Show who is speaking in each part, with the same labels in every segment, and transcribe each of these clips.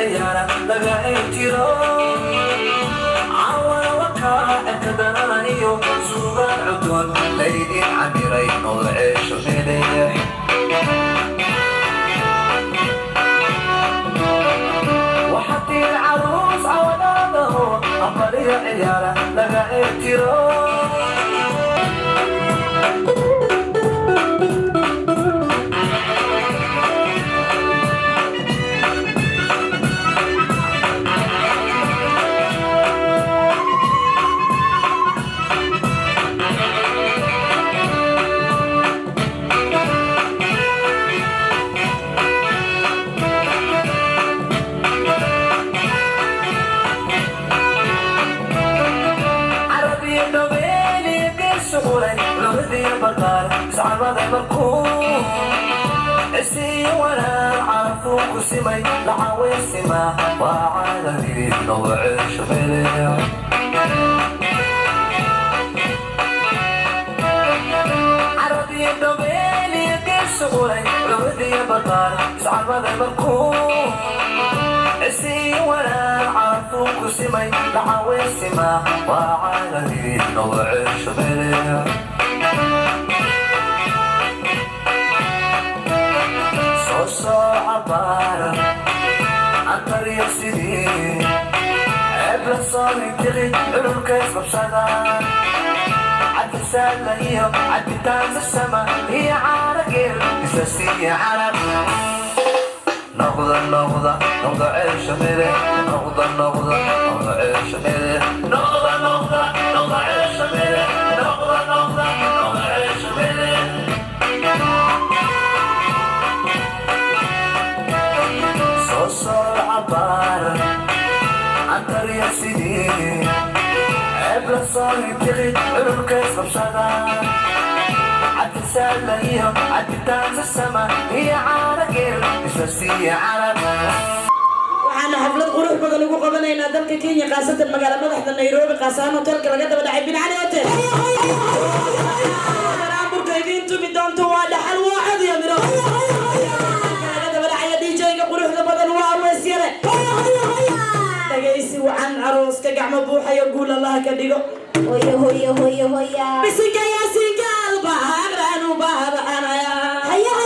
Speaker 1: عيارة لقى اعترو عوى وكا اكدرانيو سوغا عدون ليدي عميرين وعيش مليح وحتي العروس عوضاده أمري عيارة لقى اعترو صعبة مركون اسي ولا عرفوك سمي لعوي السما وعالمي نوعش مليح عربي دوبيلي قصوري لودي بطار صعبة مركون اسي ولا عرفوك سمي لعوي السما وعالمي نوعش مليح عبارة عن طريق سنين عبر صاري تغي علوم كيف بصدا عد سالة هي عد بتاز السما هي عارقير بساسية عرب نغضة عيش مليح نغضة عيش مليح نغضة عيش مليح نغضة عيش مليح صار عبارة عن طريق سنين عبر صار يتغي علوم كيف بصدا عد تسالة هي عد بتاز السما هي عارقير بساسية عرب
Speaker 2: waxaan xaflad qurux badan ugu qabanaynaa dalka Kenya qaasatan magaalada madaxda Nairobi qaasaan hotelka laga daba dhacay binacani hotel ana burkaydin tumi doonto waa dhaxal waacad ya miro laga daba dhacay DJ ga quruxda badan waa weesyare dhageysi waxaan arooska gacmo buuxayo guul Allah ka dhigo hoya bisinka yaasiinka albaaranu baaba anaya haya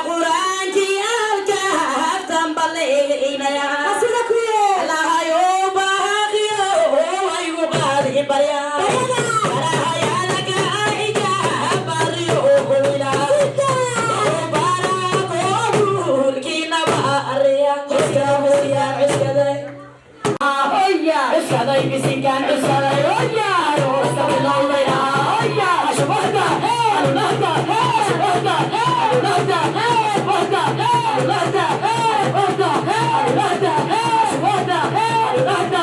Speaker 2: quraanki alka haftan baleeyna asida ku la hayo baaqiyo wayu qaadi barya Bisikan usaray oya rosta bilolaya oya shubada alada shubada alada shubada alada shubada alada shubada alada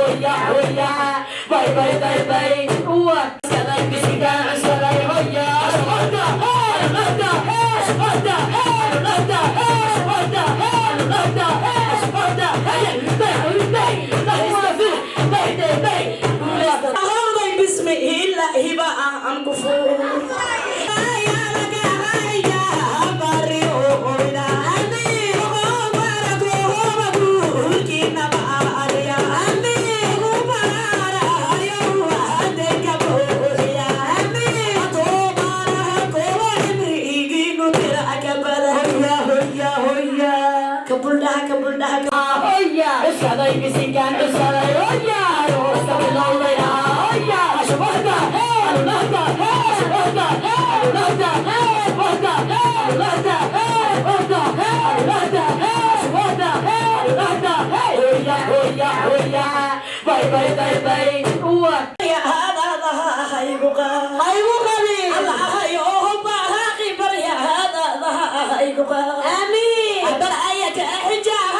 Speaker 2: oya bye uwa saday bisikan usaray oya shubada alada shubada alada shubada alada shubada Saday bisikan usaray oya rosta bilolaya oya shubada alada shubada alada shubada alada shubada alada shubada alada oya bye uwa ya hada haybuqa Allah hayo baaqi bar ya hada haybuqa amin bar ayaka hijaa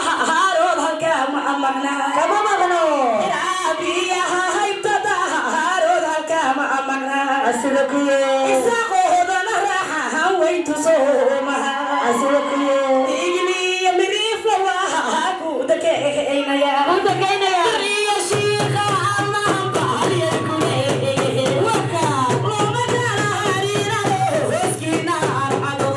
Speaker 2: هارود هالكام أمغنا كما مغنو رابيها هيبتدا هارود هالكام أمغنا أسلكيو إساقو هدنا راحة وينتو صومها أسلكيو إجلي يمريف لواها كودك إينا يا ريا شيخا الله بحري الكولي وكا ومدانا هارينا وسكينا عدو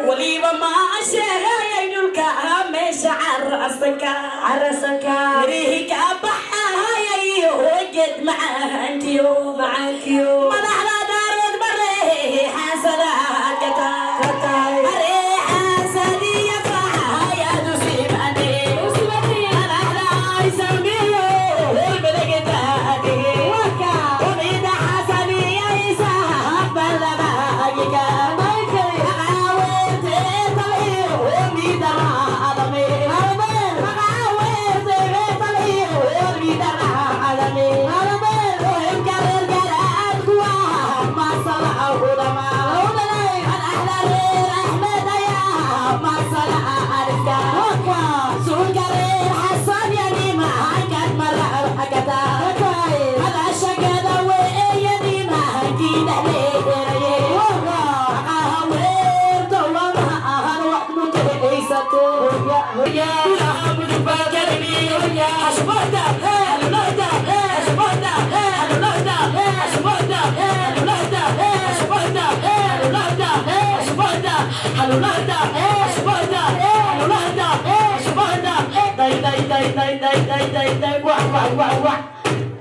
Speaker 2: وليبا ما أشياء ينولك عميش عرسك مريهك أبحا يوجد معانكيو مدحنا دارد بريه حسنا كتاي بريه حسني يفرح يا نسيب أني مدحنا يسميه والبلق تاكي وميد حسني يسحب بلباقك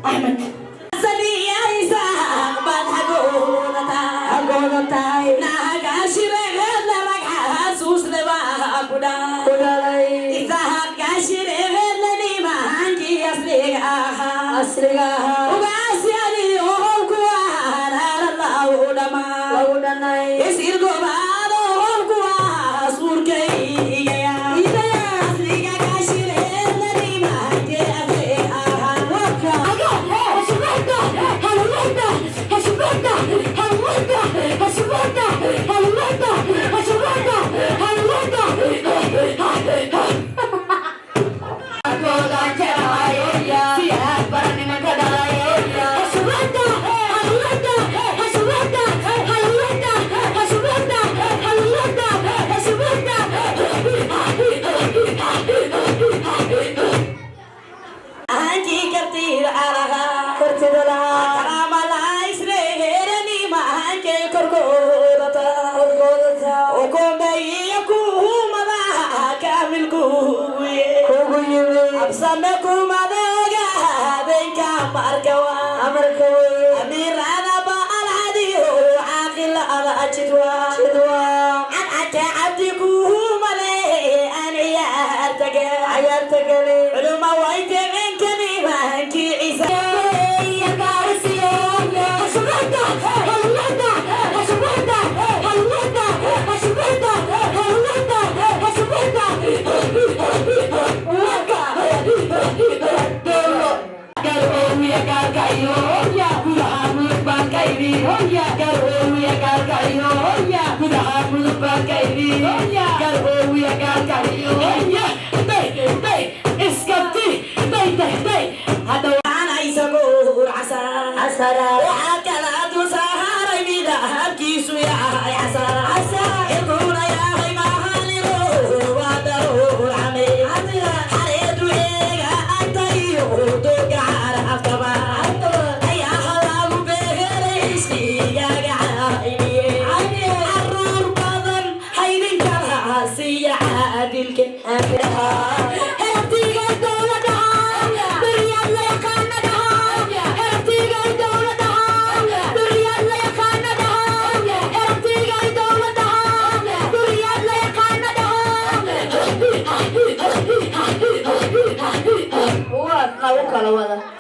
Speaker 2: Ahmed Saliya isa balhagonatai nagashire la maghasus leba kudai isa gashire la ni mangi asriga ugasiani okuwa la udama isir gobado okuwa surkei ya habsanakum adeega habeenka markawa amirana ba alhadiyo aqil ala ajidwa anta abdiku male an ayartagale ulama waite menkani manki isa ya garsiyo asbata halada asbata halada asbata halada asbata
Speaker 3: What? Kalo wala.